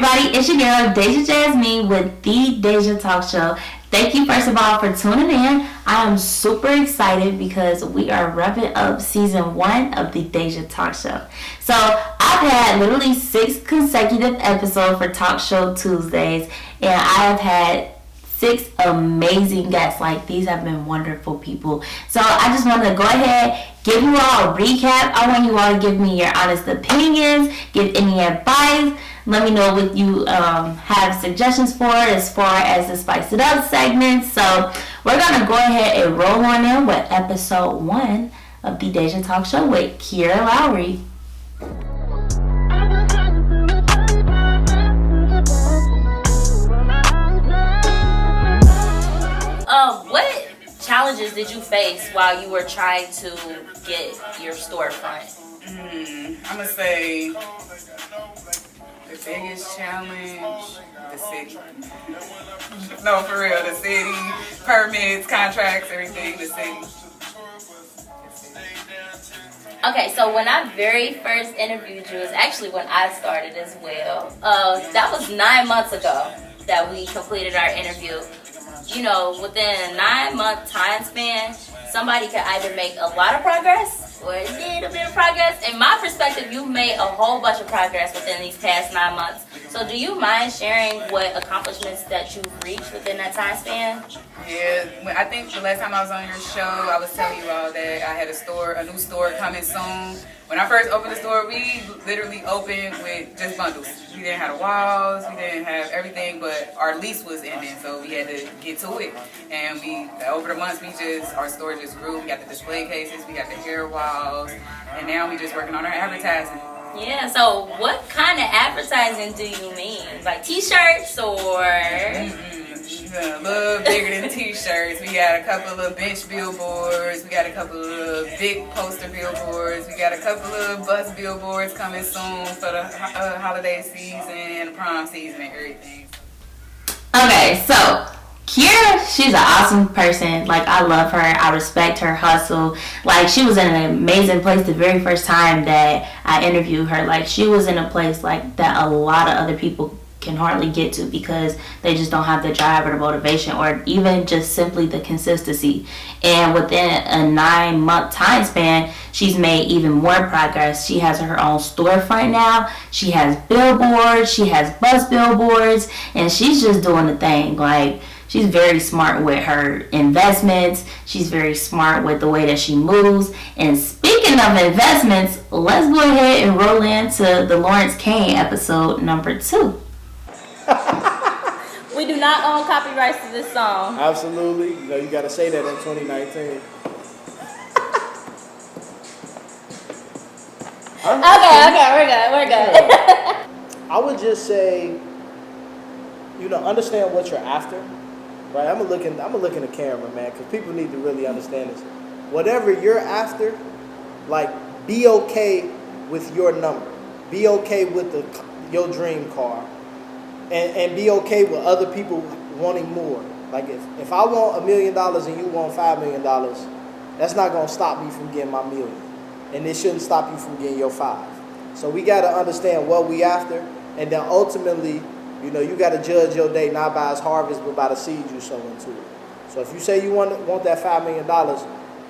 everybody, it's your girl Dejea Jasmeen with the Dejea Talk Show. Thank you first of all for tuning in. I am super excited because we are wrapping up season 1 of the Dejea Talk Show. So I've had literally 6 consecutive episodes for Talk Show Tuesdays, and I have had 6 amazing guests. Like, these have been wonderful people. So I just want to go ahead, give you all a recap. I want you all to give me your honest opinions, give any advice. Let me know what you have suggestions for as far as the Spice It Up segment. So we're going to go ahead and roll on in with episode 1 of the Dejea Talk Show with Kira Lowrey. What challenges did you face while you were trying to get your storefront? I'm going to say the biggest challenge, the city. No, for real, the city, permits, contracts, everything, the city. Okay, so when I very first interviewed you, is actually when I started as well. That was 9 months ago that we completed our interview. You know, within a 9-month time span, somebody could either make a lot of progress or a little bit of progress. In my perspective, you've made a whole bunch of progress within these past 9 months. So do you mind sharing what accomplishments that you've reached within that time span? Yeah, I think the last time I was on your show, I was telling you all that I had a new store coming soon. When I first opened the store, we literally opened with just bundles. We didn't have the walls, we didn't have everything, but our lease was ending, so we had to get to it. And over the months, our store just grew. We got the display cases, we got the hair walls, and now we just working on our advertising. Yeah, so what kind of advertising do you mean? Like t-shirts or? A little bigger than t-shirts. We got a couple of bench billboards. We got a couple of big poster billboards. We got a couple of bus billboards coming soon for the holiday season and the prom season and everything. Okay, so Kira, she's an awesome person. Like, I love her. I respect her hustle. Like, she was in an amazing place the very first time that I interviewed her. Like, she was in a place like that a lot of other people can hardly get to because they just don't have the drive or the motivation or even just simply the consistency. And within a 9-month time span, she's made even more progress. She has her own storefront now. She has billboards. She has bus billboards. And she's just doing the thing. Like, she's very smart with her investments. She's very smart with the way that she moves. And speaking of investments, let's go ahead and roll into the Lawrence Kane episode number 2. We do not own copyrights to this song. Absolutely. You know, you got to say that in 2019. Okay, we're good. I would just say, you know, understand what you're after. Right? I'm gonna look in the camera, man, because people need to really understand this. Whatever you're after, like, be okay with your number. Be okay with your dream car. And be okay with other people wanting more. Like, if I want $1 million and you want $5 million, that's not going to stop me from getting my $1 million. And it shouldn't stop you from getting your 5. So we got to understand what we after. And then ultimately, you know, you got to judge your day not by its harvest, but by the seed you sow into it. So if you say you want that $5 million,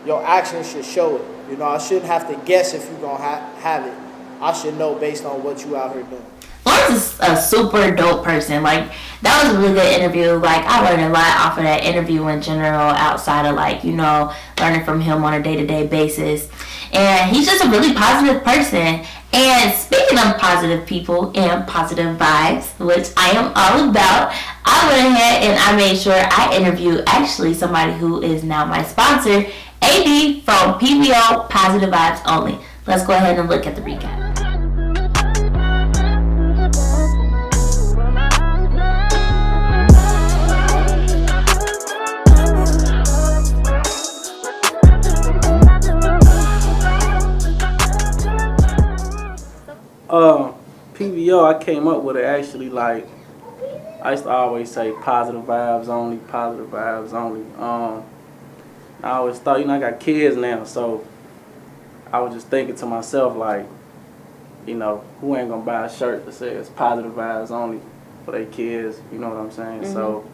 your actions should show it. You know, I shouldn't have to guess if you're going to have it. I should know based on what you out here doing. Lawrence is a super dope person. Like, that was a really good interview. Like, I learned a lot off of that interview in general, outside of, like, you know, learning from him on a day-to-day basis. And he's just a really positive person. And speaking of positive people and positive vibes, which I am all about, I went ahead and I made sure I interviewed actually somebody who is now my sponsor, AB from PBO Positive Vibes Only. Let's go ahead and look at the recap. PBO, I came up with it actually, like, I used to always say positive vibes only, positive vibes only. I always thought, you know, I got kids now, so I was just thinking to myself, like, you know, who ain't gonna buy a shirt that says positive vibes only for their kids? You know what I'm saying? Mm-hmm. So,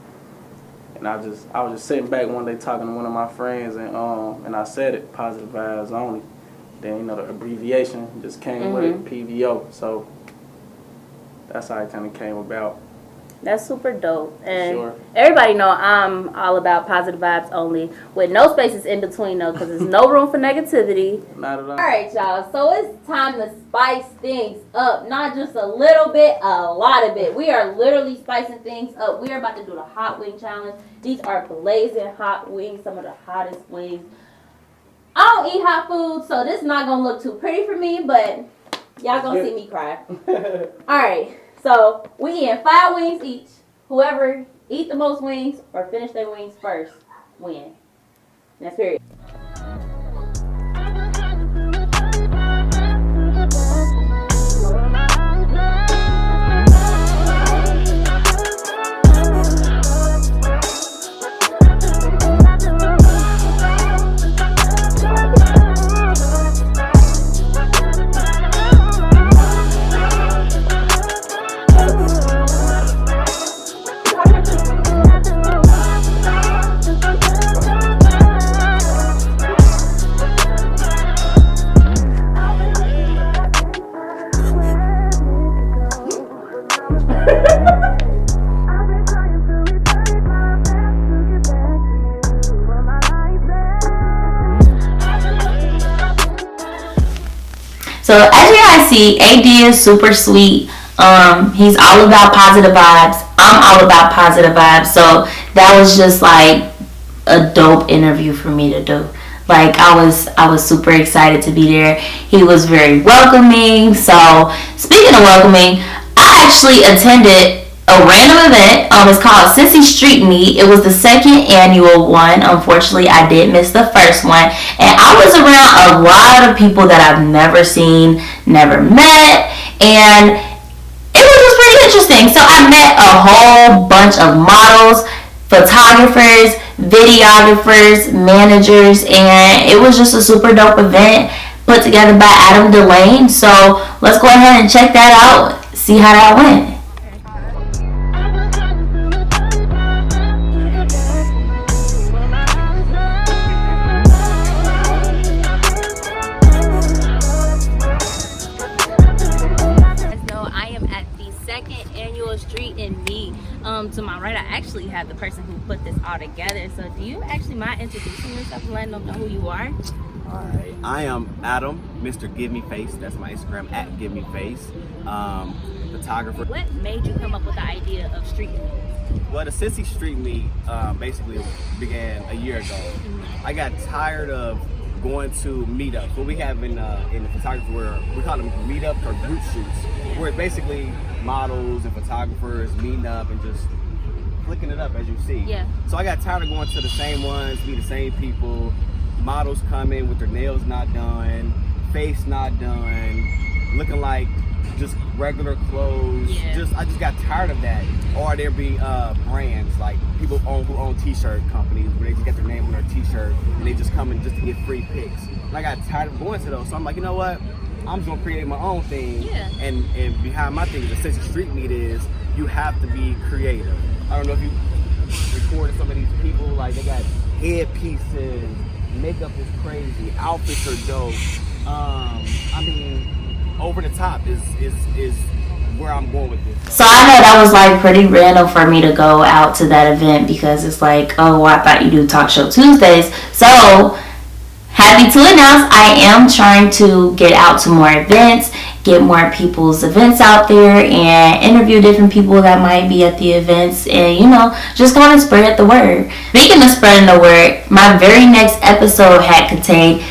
and I was just sitting back one day talking to one of my friends, and I said it, positive vibes only. Then, you know, the abbreviation just came with it, PVO. So that's how it kind of came about. That's super dope. And Sure. everybody know I'm all about positive vibes only, with no spaces in between though, because there's no room for negativity. Not at all. All right, y'all. So it's time to spice things up. Not just a little bit, a lot of it. We are literally spicing things up. We are about to do the hot wing challenge. These are blazing hot wings, some of the hottest wings. I don't eat hot food, so this is not going to look too pretty for me, but y'all going to see me cry. All right. So we eating 5 wings each. Whoever eat the most wings or finish their wings first win. That's period. So as you guys see, AD is super sweet. He's all about positive vibes. I'm all about positive vibes. So that was just like a dope interview for me to do. Like I was super excited to be there. He was very welcoming. So speaking of welcoming, I actually attended a random event. It's called Cincy Street Meet. It was the 2nd annual one. Unfortunately, I did miss the first one. And I was around a lot of people that I've never seen, never met. And it was just pretty interesting. So I met a whole bunch of models, photographers, videographers, managers. And it was just a super dope event put together by Adam Delane. So let's go ahead and check that out. See how that went. To my right, I actually have the person who put this all together. So do you actually mind introducing yourself and letting them know who you are? Alright, I am Adam, Mr. Give Me Face. That's my Instagram, at Give Me Face. Photographer. What made you come up with the idea of street meet? Well, the Cincy Street Meet basically began a year ago. I got tired of going to meetups. What we have in the photography, where we call them meetups or group shoots, where it's basically models and photographers meeting up and just flicking it up, as you see. Yeah. So I got tired of going to the same ones, meet the same people. Models come in with their nails not done, face not done, looking like just regular clothes. Yeah. I just got tired of that. Or there be brands like people who own t-shirt companies where they just get their name on their t-shirt and they just come in just to get free pics. And I got tired of going to those, so I'm like, you know what? I'm just gonna create my own thing. Yeah. And behind my thing, the Cincy Street Meet is you have to be creative. I don't know if you recorded some of these people, like they got headpieces, makeup is crazy, outfits are dope. I mean, over the top is where I'm going with this. So I know that was like pretty random for me to go out to that event because it's like, oh, I thought you do Talk Show Tuesdays. So happy to announce I am trying to get out to more events, get more people's events out there, and interview different people that might be at the events, and just kind of spread the word. Speaking of spreading the word, my very next episode had contained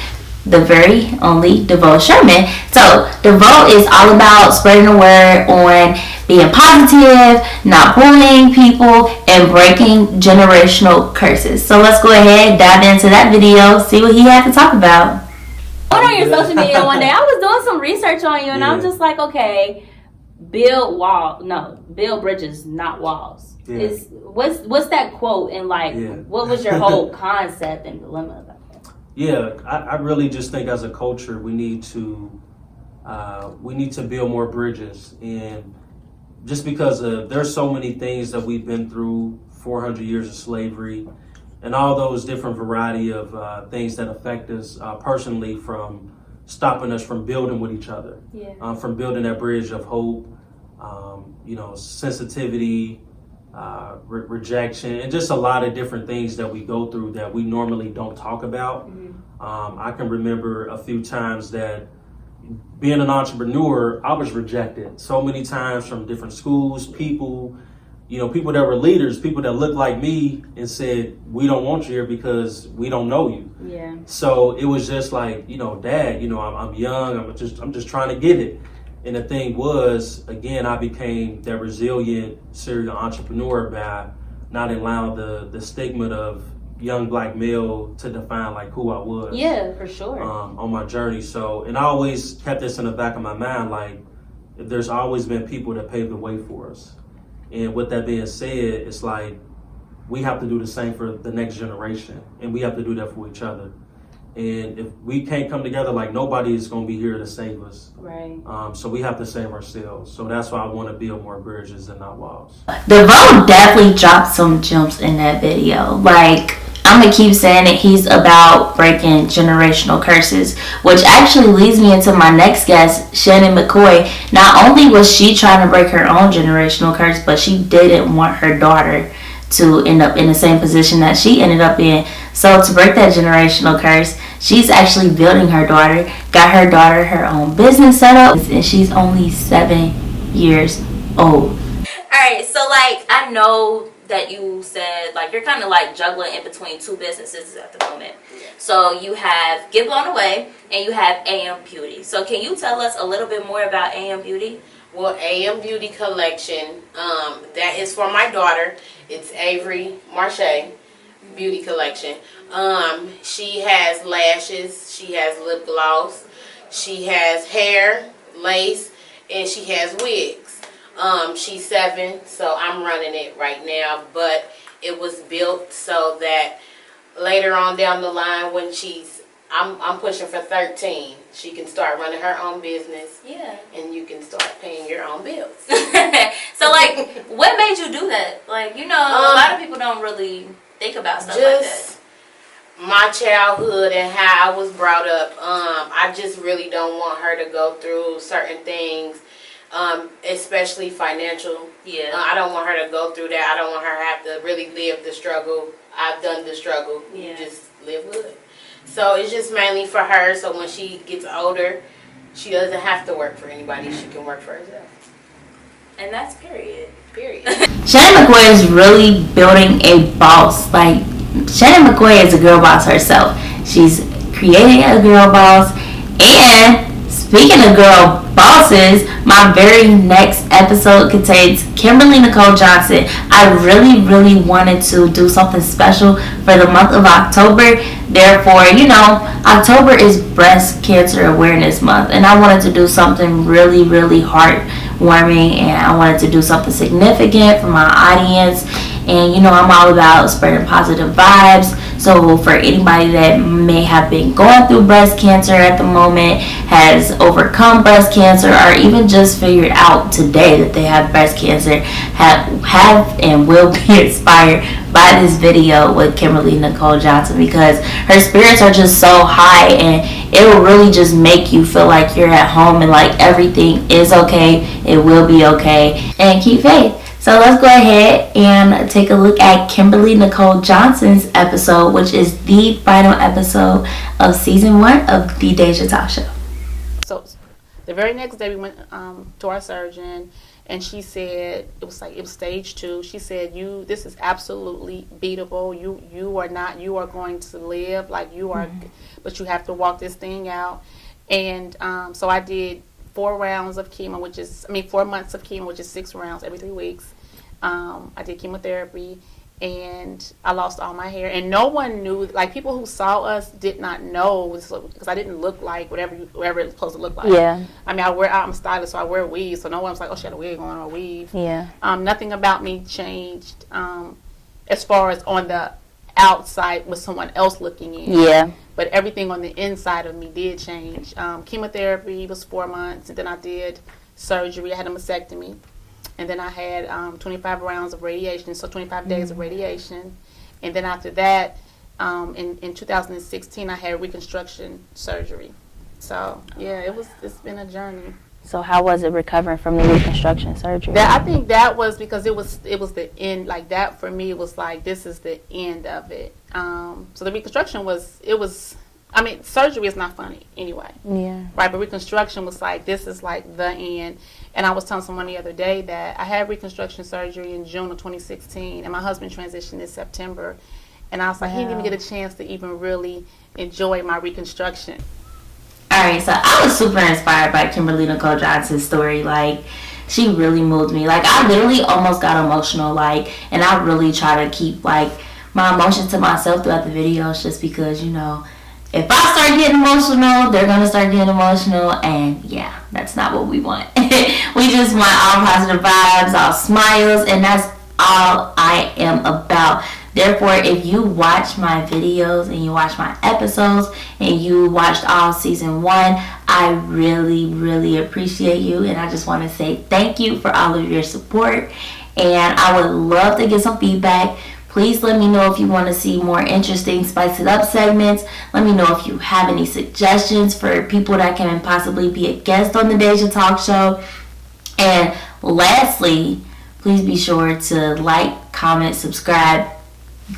the very only DeVoe Sherman. So DeVoe is all about spreading the word on being positive, not bullying people, and breaking generational curses. So let's go ahead, dive into that video, see what he had to talk about. I went on your social media one day. I was doing some research on you, and I'm just like, okay, build bridges, not walls. Yeah. What's that quote, and what was your whole concept and dilemma about that? Yeah, I really just think as a culture we need to we need to build more bridges. And just because there's so many things that we've been through, 400 years of slavery, and all those different variety of things that affect us personally, from stopping us from building with each other, from building that bridge of hope, sensitivity, rejection, and just a lot of different things that we go through that we normally don't talk about. I can remember a few times that being an entrepreneur, I was rejected so many times from different schools, people that were leaders, people that looked like me, and said, we don't want you here because we don't know you. Yeah. So it was just like, Dad, I'm young, I'm just trying to get it. And the thing was, again, I became that resilient serial entrepreneur by not allowing the stigma of young black male to define like who I was. Yeah, for sure. On my journey. So, and I always kept this in the back of my mind, like, there's always been people that paved the way for us. And with that being said, it's like, we have to do the same for the next generation, and we have to do that for each other. And if we can't come together, like, nobody is going to be here to save us. Right. So we have to save ourselves. So that's why I want to build more bridges and not walls. DeVoe definitely dropped some gems in that video. Like, I'm going to keep saying it. He's about breaking generational curses, which actually leads me into my next guest, Shannon McCoy. Not only was she trying to break her own generational curse, but she didn't want her daughter to end up in the same position that she ended up in. So to break that generational curse, she's actually building her daughter, got her daughter her own business set up, and she's only 7 years old. Alright, so like, I know that you said like you're kind of like juggling in between two businesses at the moment. So you have Get Blown Away and you have Amputee. So can you tell us a little bit more about Amputee? Well, AM Beauty Collection, that is for my daughter. It's Avery Marche Beauty Collection. She has lashes, she has lip gloss, she has hair, lace, and she has wigs. She's 7, so I'm running it right now, but it was built so that later on down the line when I'm pushing for 13. She can start running her own business. Yeah. And you can start paying your own bills. So, like, what made you do that? Like, a lot of people don't really think about stuff like that. Just my childhood and how I was brought up. I just really don't want her to go through certain things, especially financial. Yeah. I don't want her to go through that. I don't want her to have to really live the struggle. I've done the struggle. Yeah. You just live with it. So it's just mainly for her, so when she gets older, she doesn't have to work for anybody. She can work for herself. And that's period. Shannon McCoy is really building a boss. Like, Shannon McCoy is a girl boss herself. She's creating a girl boss. And speaking of girl bosses, my very next episode contains Kimberly Johnson. I really wanted to do something special for the month of October. Therefore, October is Breast Cancer Awareness Month, and I wanted to do something really heartwarming, and I wanted to do something significant for my audience. And I'm all about spreading positive vibes. So for anybody that may have been going through breast cancer at the moment, has overcome breast cancer, or even just figured out today that they have breast cancer, have and will be inspired by this video with Kimberly Johnson, because her spirits are just so high, and it will really just make you feel like you're at home and like everything is okay. It will be okay, and keep faith. So let's go ahead and take a look at Kimberly Johnson's episode, which is the final episode of season 1 of the Dejea Talk Show. So the very next day we went to our surgeon, and she said it was stage 2. She said, this is absolutely beatable. You are going to live like you are, but you have to walk this thing out. And so I did 4 rounds of chemo, 4 months of chemo, which is 6 rounds every 3 weeks. I did chemotherapy, and I lost all my hair. And no one knew, like, people who saw us did not know, because I didn't look like whatever it was supposed to look like. Yeah. I'm a stylist, so I wear weaves, so no one was like, oh, she had a wig on or a weave. Yeah. Nothing about me changed as far as on the outside with someone else looking in. Yeah. but everything on the inside of me did change. Chemotherapy was 4 months, and then I did surgery. I had a mastectomy, and then I had 25 rounds of radiation, so 25 days of radiation. And then after that, in 2016, I had reconstruction surgery. So yeah, it's been a journey. So how was it recovering from the reconstruction surgery? I think that was because it was the end. Like that for me, it was like this is the end of it. So the reconstruction surgery is not funny anyway. Yeah. Right, but reconstruction was like this is like the end. And I was telling someone the other day that I had reconstruction surgery in June of 2016, and my husband transitioned in September. And I was like, he didn't even get a chance to even really enjoy my reconstruction. Alright, so I was super inspired by Kimberly Nicole Johnson's story. Like, she really moved me. Like, I literally almost got emotional. Like, and I really try to keep, like, my emotions to myself throughout the videos just because, you know, if I start getting emotional, they're going to start getting emotional. And, yeah, that's not what we want. We just want all positive vibes, all smiles, and that's all I am about. Therefore, if you watch my videos and you watch my episodes and you watched all season 1, I really, really appreciate you. And I just want to say thank you for all of your support. And I would love to get some feedback. Please let me know if you want to see more interesting Spice It Up segments. Let me know if you have any suggestions for people that can possibly be a guest on the Dejea Talk Show. And lastly, please be sure to like, comment, subscribe.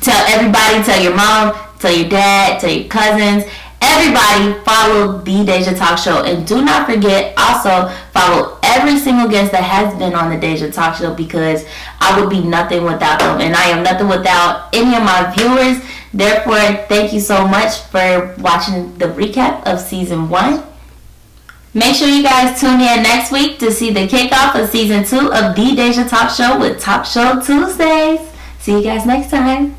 Tell everybody, tell your mom, tell your dad, tell your cousins. Everybody follow The Dejea Talk Show. And do not forget, also follow every single guest that has been on The Dejea Talk Show, because I would be nothing without them. And I am nothing without any of my viewers. Therefore, thank you so much for watching the recap of Season 1. Make sure you guys tune in next week to see the kickoff of Season 2 of The Dejea Talk Show with Talk Show Tuesdays. See you guys next time.